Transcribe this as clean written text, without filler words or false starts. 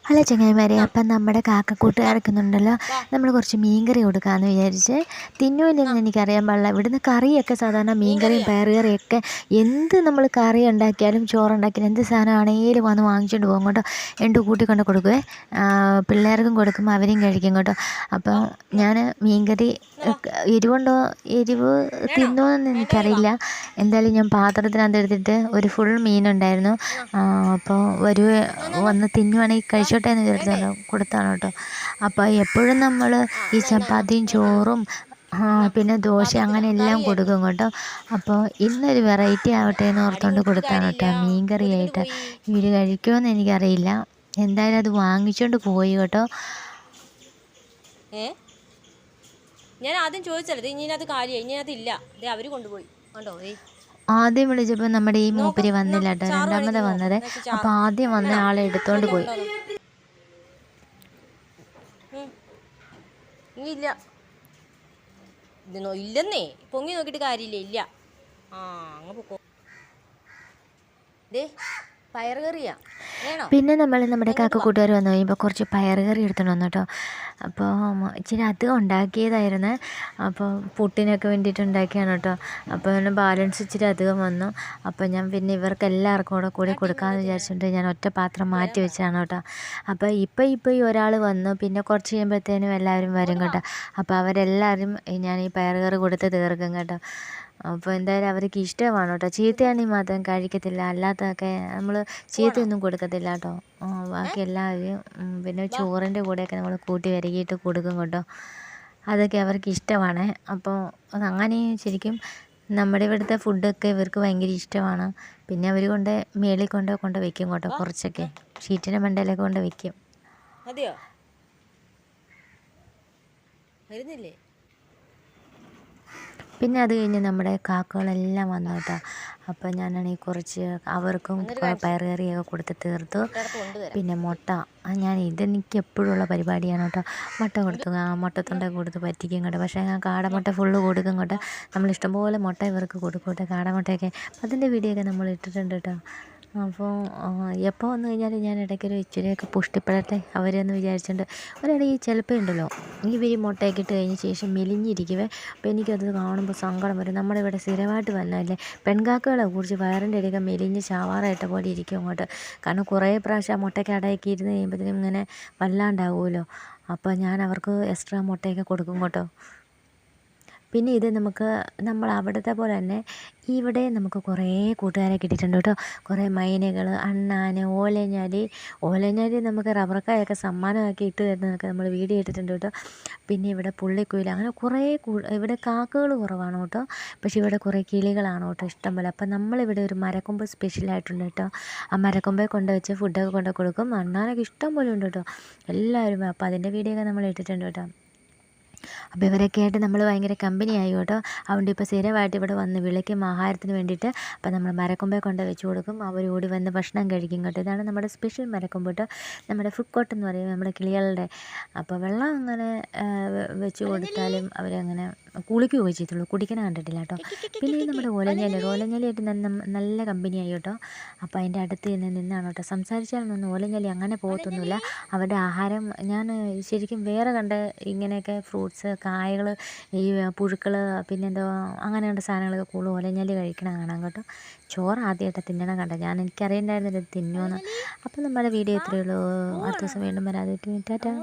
Hello ചങ്ങായിമാരെ, അപ്പം നമ്മുടെ കാക്കക്കൂട്ടുകാർക്കുന്നുണ്ടല്ലോ, നമ്മൾ കുറച്ച് മീൻകറി കൊടുക്കാമെന്ന് വിചാരിച്ച്. തിന്നുമില്ലെന്ന് എനിക്കറിയാൻ പാടില്ല. ഇവിടുന്ന് കറിയൊക്കെ സാധാരണ മീൻകറിയും പയറുകറിയൊക്കെ എന്ത് നമ്മൾ കറി ഉണ്ടാക്കിയാലും ചോറുണ്ടാക്കിയാലും എന്ത് സാധനമാണെങ്കിലും വന്ന് വാങ്ങിച്ചുകൊണ്ട് പോകും കേട്ടോ. രണ്ട് കൂട്ടിക്കൊണ്ട് കൊടുക്കുവേ, പിള്ളേർക്കും കൊടുക്കും, അവരും കഴിക്കും കേട്ടോ. അപ്പോൾ ഞാൻ മീൻകറി എരിവ് തിന്നുമെന്ന് എനിക്കറിയില്ല. എന്തായാലും ഞാൻ പാത്രത്തിനകത്ത് എടുത്തിട്ട് ഒരു ഫുൾ മീനുണ്ടായിരുന്നു. അപ്പോൾ വന്ന് തിന്നുവാണെങ്കിൽ കഴിച്ചോട്ടെ എന്ന് വിചാരിച്ചല്ലോ കൊടുത്താണ് കേട്ടോ. അപ്പോൾ എപ്പോഴും നമ്മൾ ഈ ചപ്പാത്തിയും ചോറും പിന്നെ ദോശ അങ്ങനെ എല്ലാം കൊടുക്കും കേട്ടോ. അപ്പോൾ ഇന്നൊരു വെറൈറ്റി ആവട്ടെ എന്ന് ഓർത്തുകൊണ്ട് കൊടുത്താണ് കേട്ടോ, മീൻ കറിയായിട്ട്. ഇവർ കഴിക്കുമെന്ന് എനിക്കറിയില്ല. എന്തായാലും അത് വാങ്ങിച്ചുകൊണ്ട് പോയി കേട്ടോ. ഞാൻ ആദ്യം ചോദിച്ചല്ലേ, ഇനിയത് കാര്യമായി, ഇനിയത് ഇല്ല, അവർ കൊണ്ടുപോയി കണ്ടോ. ആദ്യം വിളിച്ചപ്പോൾ നമ്മുടെ ഈ മൂപ്പര് വന്നില്ല കേട്ടോ, രണ്ടാമത് വന്നത്. അപ്പോൾ ആദ്യം വന്ന ആളെ എടുത്തോണ്ട് പോയി. ഇല്ല ഇല്ലെന്നേ, പൊങ്ങി നോക്കിയിട്ട് കാര്യമില്ല. ഇല്ല, അങ്ങ് പൊക്കോ. പയറുകറിയാ. പിന്നെ നമ്മുടെ കാക്കക്കൂട്ടുകാർ വന്നു കഴിയുമ്പോൾ കുറച്ച് പയറുകറി എടുത്തോണ്ട് വന്നു കേട്ടോ. അപ്പോൾ ഇച്ചിരി അധികം ഉണ്ടാക്കിയതായിരുന്നു. അപ്പോൾ പുട്ടിനൊക്കെ വേണ്ടിയിട്ട് ഉണ്ടാക്കിയാണ് കേട്ടോ. അപ്പോൾ പിന്നെ ബാലൻസ് ഇച്ചിരി അധികം വന്നു. അപ്പോൾ ഞാൻ പിന്നെ ഇവർക്ക് എല്ലാവർക്കും കൂടി കൊടുക്കാമെന്ന് വിചാരിച്ചിട്ട് ഞാൻ ഒറ്റ പാത്രം മാറ്റി വെച്ചാണ് കേട്ടോ. അപ്പോൾ ഇപ്പോൾ ഈ ഒരാൾ വന്നു, പിന്നെ കുറച്ച് കഴിയുമ്പോഴത്തേനും എല്ലാവരും വരും കേട്ടോ. അപ്പോൾ അവരെല്ലാവരും ഞാൻ ഈ പയറുകറി കൊടുത്ത് തീർക്കും കേട്ടോ. അപ്പോൾ എന്തായാലും അവർക്ക് ഇഷ്ടമാണ് കേട്ടോ. ചീത്തയാണെങ്കിൽ മാത്രം കഴിക്കത്തില്ല, അല്ലാത്തതൊക്കെ നമ്മൾ ചീത്തയൊന്നും കൊടുക്കത്തില്ല കേട്ടോ. ബാക്കി എല്ലാവരും പിന്നെ ചോറിൻ്റെ കൂടെയൊക്കെ നമ്മൾ കൂട്ടി വരകിയിട്ട് കൊടുക്കും കേട്ടോ. അതൊക്കെ അവർക്ക് ഇഷ്ടമാണ്. അപ്പോൾ അതങ്ങനെ ശരിക്കും നമ്മുടെ ഇവിടുത്തെ ഫുഡൊക്കെ ഇവർക്ക് ഭയങ്കര ഇഷ്ടമാണ്. പിന്നെ അവർ മേളിൽ കൊണ്ട് വെക്കും കേട്ടോ. കുറച്ചൊക്കെ ഷീറ്റിൻ്റെ മണ്ടയിലൊക്കെ കൊണ്ട് വെക്കും. അതെയോ, വരുന്നില്ലേ? പിന്നെ അത് കഴിഞ്ഞ് നമ്മുടെ കാക്കകളെല്ലാം വന്നു കേട്ടോ. അപ്പോൾ ഞാനാണെങ്കിൽ കുറച്ച് അവർക്കും പയറുകറിയൊക്കെ കൊടുത്ത് തീർത്തു. പിന്നെ മുട്ട, ഇതെനിക്ക് എപ്പോഴുള്ള പരിപാടിയാണ് കേട്ടോ. മുട്ട കൊടുത്തു, മുട്ടത്തൊണ്ടൊക്കെ കൊടുത്ത് പറ്റിക്കും കേട്ടോ. പക്ഷേ ഞാൻ കാടമുട്ട ഫുള്ള് കൊടുക്കും കേട്ടോ. നമ്മൾ ഇഷ്ടംപോലെ മുട്ട ഇവർക്ക് കൊടുക്കും കേട്ടോ, കാടമുട്ടയൊക്കെ. അതിൻ്റെ വീഡിയോ ഒക്കെ നമ്മൾ ഇട്ടിട്ടുണ്ട് കേട്ടോ. അപ്പോൾ എപ്പോൾ വന്നു കഴിഞ്ഞാലും ഞാൻ ഇടയ്ക്കൊരു ഇച്ചിരിയൊക്കെ പുഷ്ടിപ്പെടട്ടെ അവരെന്ന് വിചാരിച്ചിട്ടുണ്ട്. ഒരിടയ്ക്ക് ചിലപ്പോൾ ഉണ്ടല്ലോ, ഇവർ മുട്ടയൊക്കെ ഇട്ട് കഴിഞ്ഞ ശേഷം മെലിഞ്ഞിരിക്കുവേ. അപ്പോൾ എനിക്കത് കാണുമ്പോൾ സങ്കടം വരും. നമ്മുടെ ഇവിടെ സ്ഥിരമായിട്ട് വന്നതല്ലേ, പെൺകാക്കകളെ കുറിച്ച് വയറിൻ്റെ ഇടയ്ക്ക് മെലിഞ്ഞ് ചാവാറായിട്ട പോലെ ഇരിക്കും അങ്ങോട്ട്. കാരണം കുറേ പ്രാവശ്യം ആ മുട്ടയ്ക്ക് അടയൊക്കെ ഇരുന്ന് കഴിയുമ്പോഴത്തേനും ഇങ്ങനെ വല്ലാണ്ടാവുമല്ലോ. അപ്പോൾ ഞാൻ അവർക്ക് എക്സ്ട്രാ മുട്ടയൊക്കെ കൊടുക്കും കേട്ടോ. പിന്നെ ഇത് നമ്മൾ അവിടുത്തെ പോലെ തന്നെ ഇവിടെ നമുക്ക് കുറേ കൂട്ടുകാരെ കിട്ടിയിട്ടുണ്ട് കേട്ടോ. കുറേ മൈനകൾ, അണ്ണാൻ, ഓലഞ്ഞാലി നമുക്ക് റബ്ബർക്കായൊക്കെ സമ്മാനമാക്കി ഇട്ട് തരുന്നതൊക്കെ നമ്മൾ വീഡിയോ ഇട്ടിട്ടുണ്ട് കേട്ടോ. പിന്നെ ഇവിടെ പുള്ളിക്കുയിൽ, അങ്ങനെ കുറേ ഇവിടെ കാക്കകൾ കുറവാണ് കേട്ടോ. പക്ഷേ ഇവിടെ കുറേ കിളികളാണ് കേട്ടോ ഇഷ്ടം പോലെ. അപ്പം നമ്മളിവിടെ ഒരു മരക്കൊമ്പ് സ്പെഷ്യലായിട്ടുണ്ട് കേട്ടോ. ആ മരക്കൊമ്പെ വെച്ച് ഫുഡൊക്കെ കൊടുക്കും. അണ്ണാനൊക്കെ ഇഷ്ടം പോലെ ഉണ്ട് കേട്ടോ എല്ലാവരും. അപ്പോൾ അതിൻ്റെ വീഡിയോ ഒക്കെ നമ്മൾ ഇട്ടിട്ടുണ്ട് കേട്ടോ. അപ്പോൾ ഇവരൊക്കെ ആയിട്ട് നമ്മൾ ഭയങ്കര കമ്പനിയായി കേട്ടോ. അതുകൊണ്ട് ഇപ്പോൾ സ്ഥിരമായിട്ട് ഇവിടെ വന്ന് വിളിക്കും ആഹാരത്തിന് വേണ്ടിയിട്ട്. അപ്പോൾ നമ്മൾ മരക്കൊമ്പെ വെച്ച് കൊടുക്കും, അവർ ഓടി വന്ന് ഭക്ഷണം കഴിക്കും കേട്ടോ. ഇതാണ് നമ്മുടെ സ്പെഷ്യൽ മരക്കൊമ്പ് കേട്ടോ, നമ്മുടെ ഫുഡ് കോർട്ട് എന്ന് പറയും നമ്മുടെ കിളികളുടെ. അപ്പോൾ വെള്ളം അങ്ങനെ വെച്ച് കൊടുത്താലും അവരങ്ങനെ കുളിക്കുകയോ ചെയ്തുള്ളൂ, കുടിക്കണം കണ്ടിട്ടില്ല കേട്ടോ. പിന്നെ നമ്മുടെ ഓലഞ്ഞാലിയായിട്ട് നല്ല കമ്പനിയായി കേട്ടോ. അപ്പോൾ അതിൻ്റെ അടുത്ത് നിന്നാണ് കേട്ടോ സംസാരിച്ചാലൊന്നും ഓലഞ്ഞാലി അങ്ങനെ പോകത്തൊന്നുമില്ല. അവരുടെ ആഹാരം ഞാൻ ശരിക്കും വേറെ കണ്ട ഇങ്ങനെയൊക്കെ ഫ്രൂട്ട്സ്, കായകൾ, ഈ പുഴുക്കൾ, പിന്നെന്തോ അങ്ങനെയുള്ള സാധനങ്ങളൊക്കെ കൂടുതൽ ഓലഞ്ഞാലി കഴിക്കണം കാണാം കേട്ടോ. ചോറ് ആദ്യമായിട്ട് തിന്നണം കണ്ടോ. എനിക്കറിയണ്ടായിരുന്നില്ല തിന്നുമെന്ന്. അപ്പോൾ നമ്മുടെ വീഡിയോ ഇത്രയേ ഉള്ളൂ. അടുത്ത ദിവസം വീണ്ടും വരാതെ ടാറ്റാ.